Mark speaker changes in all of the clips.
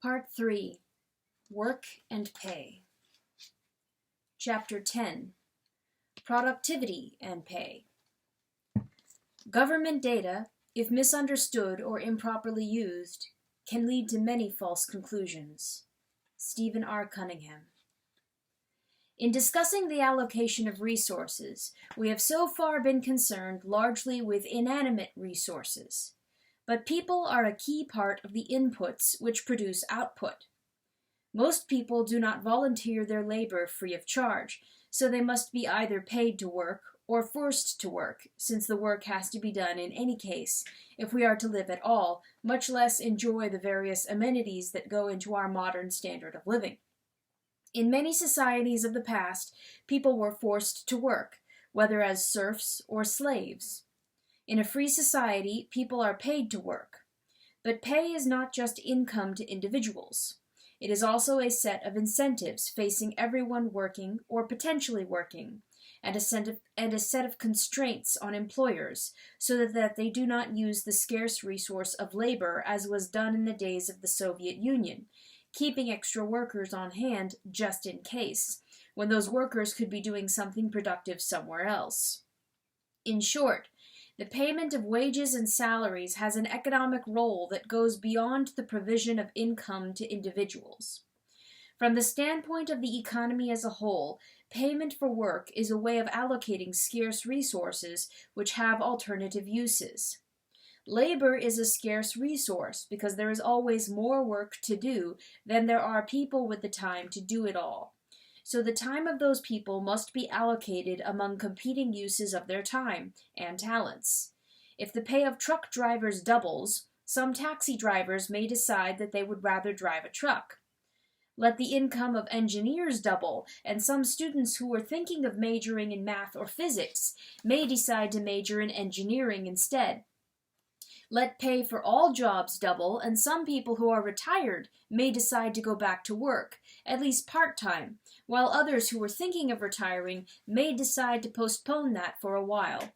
Speaker 1: Part 3. Work and Pay. Chapter 10. Productivity and Pay. Government data, if misunderstood or improperly used, can lead to many false conclusions. Stephen R. Cunningham. In discussing the allocation of resources, we have so far been concerned largely with inanimate resources. But people are a key part of the inputs which produce output. Most people do not volunteer their labor free of charge, so they must be either paid to work or forced to work, since the work has to be done in any case, if we are to live at all, much less enjoy the various amenities that go into our modern standard of living. In many societies of the past, people were forced to work, whether as serfs or slaves. In a free society, people are paid to work. But pay is not just income to individuals. It is also a set of incentives facing everyone working or potentially working, and a set of constraints on employers so that they do not use the scarce resource of labor as was done in the days of the Soviet Union, keeping extra workers on hand just in case, when those workers could be doing something productive somewhere else. In short, the payment of wages and salaries has an economic role that goes beyond the provision of income to individuals. From the standpoint of the economy as a whole, payment for work is a way of allocating scarce resources which have alternative uses. Labor is a scarce resource because there is always more work to do than there are people with the time to do it all. So the time of those people must be allocated among competing uses of their time and talents. If the pay of truck drivers doubles, some taxi drivers may decide that they would rather drive a truck. Let the income of engineers double, and some students who are thinking of majoring in math or physics may decide to major in engineering instead. Let pay for all jobs double, and some people who are retired may decide to go back to work, at least part-time, while others who are thinking of retiring may decide to postpone that for a while.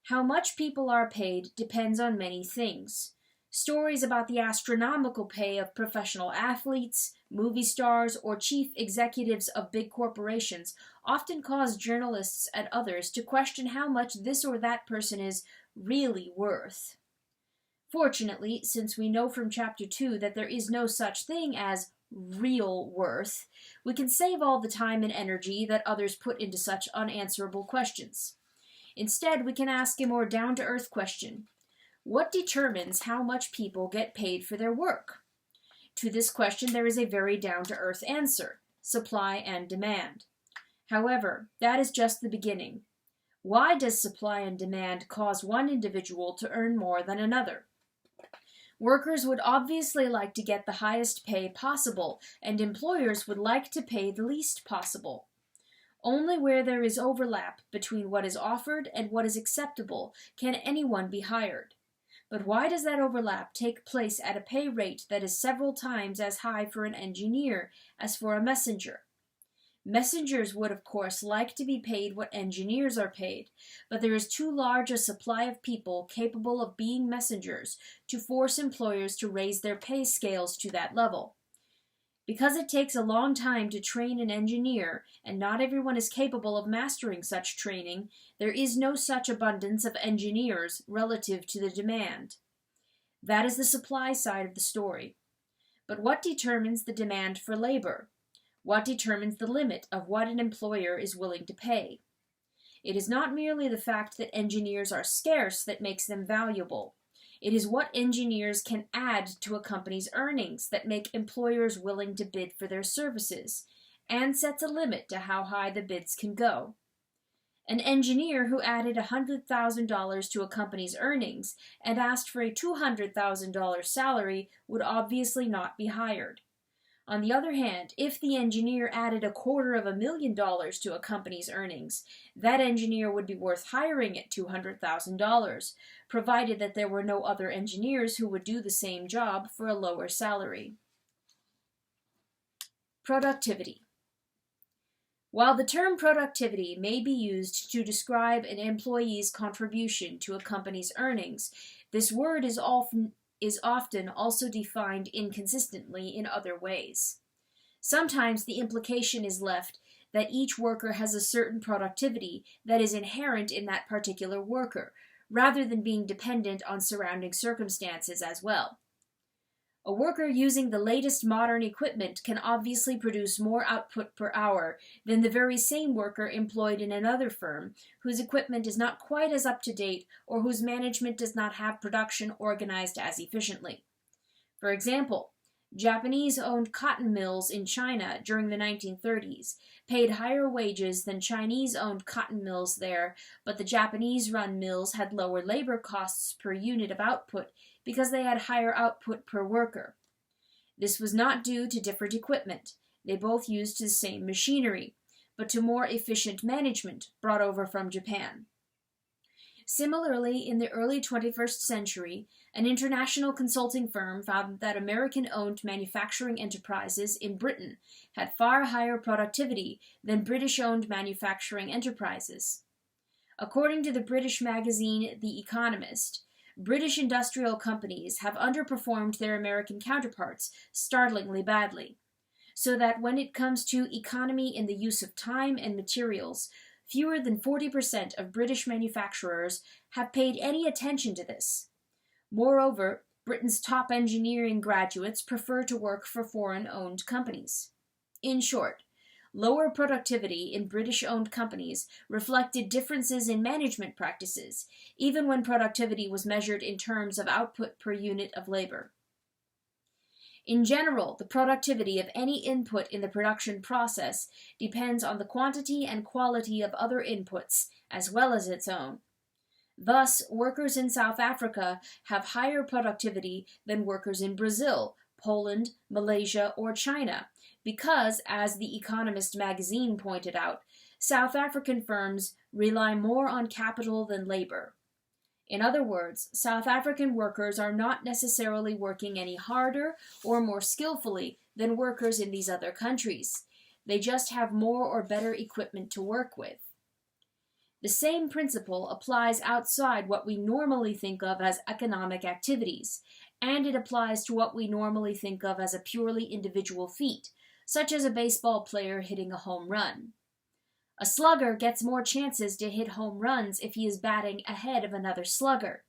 Speaker 1: How much people are paid depends on many things. Stories about the astronomical pay of professional athletes, movie stars, or chief executives of big corporations often cause journalists and others to question how much this or that person is really worth. Fortunately, since we know from Chapter 2 that there is no such thing as real worth, we can save all the time and energy that others put into such unanswerable questions. Instead, we can ask a more down-to-earth question. What determines how much people get paid for their work? To this question, there is a very down-to-earth answer: supply and demand. However, that is just the beginning. Why does supply and demand cause one individual to earn more than another? Workers would obviously like to get the highest pay possible, and employers would like to pay the least possible. Only where there is overlap between what is offered and what is acceptable can anyone be hired. But why does that overlap take place at a pay rate that is several times as high for an engineer as for a messenger? Messengers would, of course, like to be paid what engineers are paid, but there is too large a supply of people capable of being messengers to force employers to raise their pay scales to that level. Because it takes a long time to train an engineer, and not everyone is capable of mastering such training, there is no such abundance of engineers relative to the demand. That is the supply side of the story. But what determines the demand for labor? What determines the limit of what an employer is willing to pay? It is not merely the fact that engineers are scarce that makes them valuable. It is what engineers can add to a company's earnings that make employers willing to bid for their services, and sets a limit to how high the bids can go. An engineer who added $100,000 to a company's earnings and asked for a $200,000 salary would obviously not be hired. On the other hand, if the engineer added $250,000 to a company's earnings, that engineer would be worth hiring at $200,000, provided that there were no other engineers who would do the same job for a lower salary. Productivity. While the term productivity may be used to describe an employee's contribution to a company's earnings, this word is often is often also defined inconsistently in other ways. Sometimes the implication is left that each worker has a certain productivity that is inherent in that particular worker, rather than being dependent on surrounding circumstances as well. A worker using the latest modern equipment can obviously produce more output per hour than the very same worker employed in another firm whose equipment is not quite as up to date or whose management does not have production organized as efficiently. For example, Japanese-owned cotton mills in China during the 1930s paid higher wages than Chinese-owned cotton mills there, but the Japanese-run mills had lower labor costs per unit of output because they had higher output per worker. This was not due to different equipment. They both used the same machinery, but to more efficient management brought over from Japan. Similarly, in the early 21st century, an international consulting firm found that American-owned manufacturing enterprises in Britain had far higher productivity than British-owned manufacturing enterprises. According to the British magazine The Economist, British industrial companies have underperformed their American counterparts startlingly badly, so that when it comes to economy in the use of time and materials, fewer than 40% of British manufacturers have paid any attention to this. Moreover, Britain's top engineering graduates prefer to work for foreign-owned companies. In short, lower productivity in British-owned companies reflected differences in management practices, even when productivity was measured in terms of output per unit of labor. In general, the productivity of any input in the production process depends on the quantity and quality of other inputs, as well as its own. Thus, workers in South Africa have higher productivity than workers in Brazil, Poland, Malaysia, or China, because, as The Economist magazine pointed out, South African firms rely more on capital than labor. In other words, South African workers are not necessarily working any harder or more skillfully than workers in these other countries. They just have more or better equipment to work with. The same principle applies outside what we normally think of as economic activities, and it applies to what we normally think of as a purely individual feat, such as a baseball player hitting a home run. A slugger gets more chances to hit home runs if he is batting ahead of another slugger.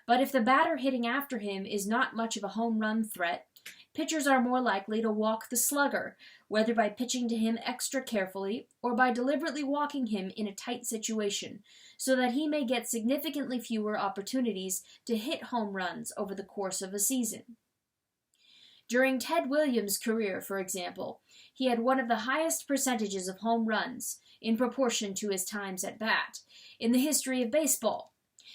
Speaker 1: But if the batter hitting after him is not much of a home run threat, pitchers are more likely to walk the slugger, whether by pitching to him extra carefully or by deliberately walking him in a tight situation, so that he may get significantly fewer opportunities to hit home runs over the course of a season. During Ted Williams' career, for example, he had one of the highest percentages of home runs, in proportion to his times at bat, in the history of baseball.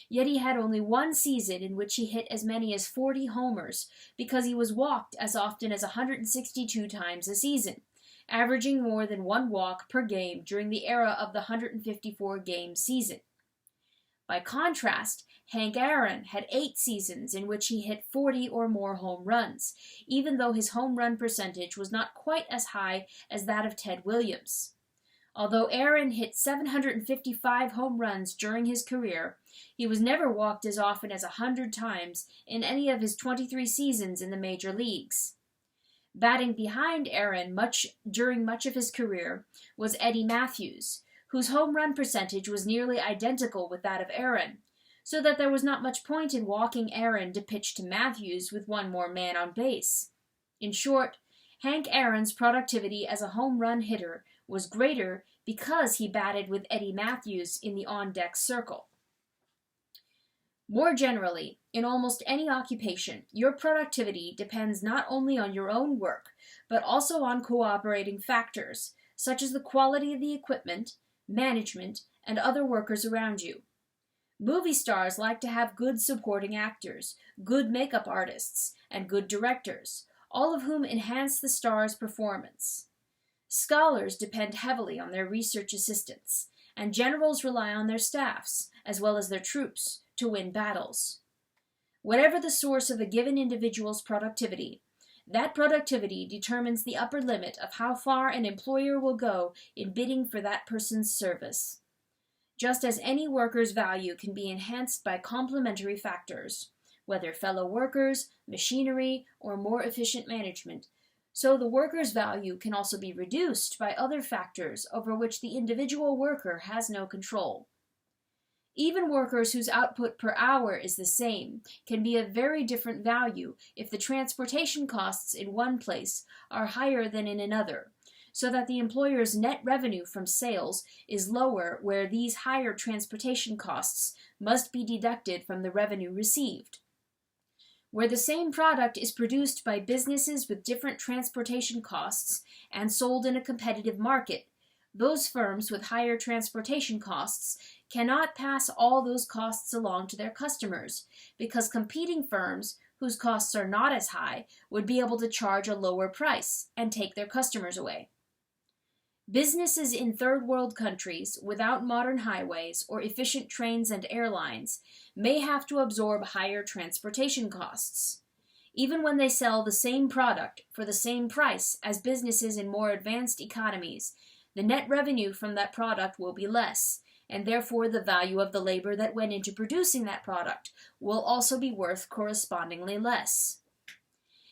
Speaker 1: Yet he had only one season in which he hit as many as 40 homers, because he was walked as often as 162 times a season, averaging more than one walk per game during the era of the 154-game season. By contrast, Hank Aaron had 8 seasons in which he hit 40 or more home runs, even though his home run percentage was not quite as high as that of Ted Williams. Although Aaron hit 755 home runs during his career, he was never walked as often as 100 times in any of his 23 seasons in the major leagues. Batting behind Aaron during much of his career was Eddie Matthews, whose home run percentage was nearly identical with that of Aaron, so that there was not much point in walking Aaron to pitch to Matthews with one more man on base. In short, Hank Aaron's productivity as a home run hitter was greater because he batted with Eddie Matthews in the on-deck circle. More generally, in almost any occupation, your productivity depends not only on your own work, but also on cooperating factors, such as the quality of the equipment, management, and other workers around you. Movie stars like to have good supporting actors, good makeup artists, and good directors, all of whom enhance the star's performance. Scholars depend heavily on their research assistants, and generals rely on their staffs, as well as their troops, to win battles. Whatever the source of a given individual's productivity, that productivity determines the upper limit of how far an employer will go in bidding for that person's service. Just as any worker's value can be enhanced by complementary factors, whether fellow workers, machinery, or more efficient management, so the worker's value can also be reduced by other factors over which the individual worker has no control. Even workers whose output per hour is the same can be of very different value if the transportation costs in one place are higher than in another, so that the employer's net revenue from sales is lower where these higher transportation costs must be deducted from the revenue received. Where the same product is produced by businesses with different transportation costs and sold in a competitive market, those firms with higher transportation costs cannot pass all those costs along to their customers, because competing firms whose costs are not as high would be able to charge a lower price and take their customers away. Businesses in third world countries without modern highways or efficient trains and airlines may have to absorb higher transportation costs. Even when they sell the same product for the same price as businesses in more advanced economies, the net revenue from that product will be less, and therefore the value of the labor that went into producing that product will also be worth correspondingly less.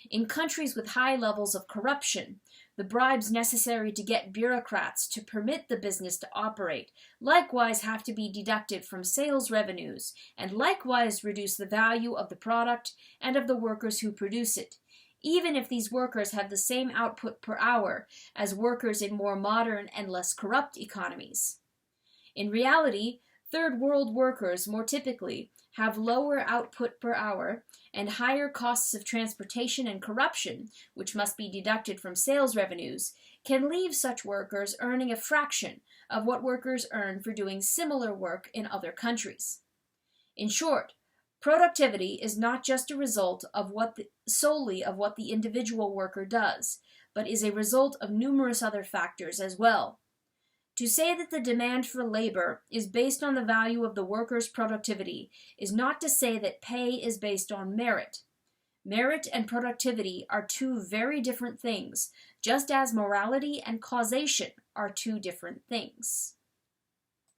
Speaker 1: In countries with high levels of corruption, the bribes necessary to get bureaucrats to permit the business to operate likewise have to be deducted from sales revenues and likewise reduce the value of the product and of the workers who produce it, even if these workers have the same output per hour as workers in more modern and less corrupt economies. In reality, third world workers more typically have lower output per hour and higher costs of transportation and corruption, which must be deducted from sales revenues, can leave such workers earning a fraction of what workers earn for doing similar work in other countries. In short, productivity is not just a result of solely of what the individual worker does, but is a result of numerous other factors as well. To say that the demand for labor is based on the value of the worker's productivity is not to say that pay is based on merit. Merit and productivity are two very different things, just as morality and causation are two different things.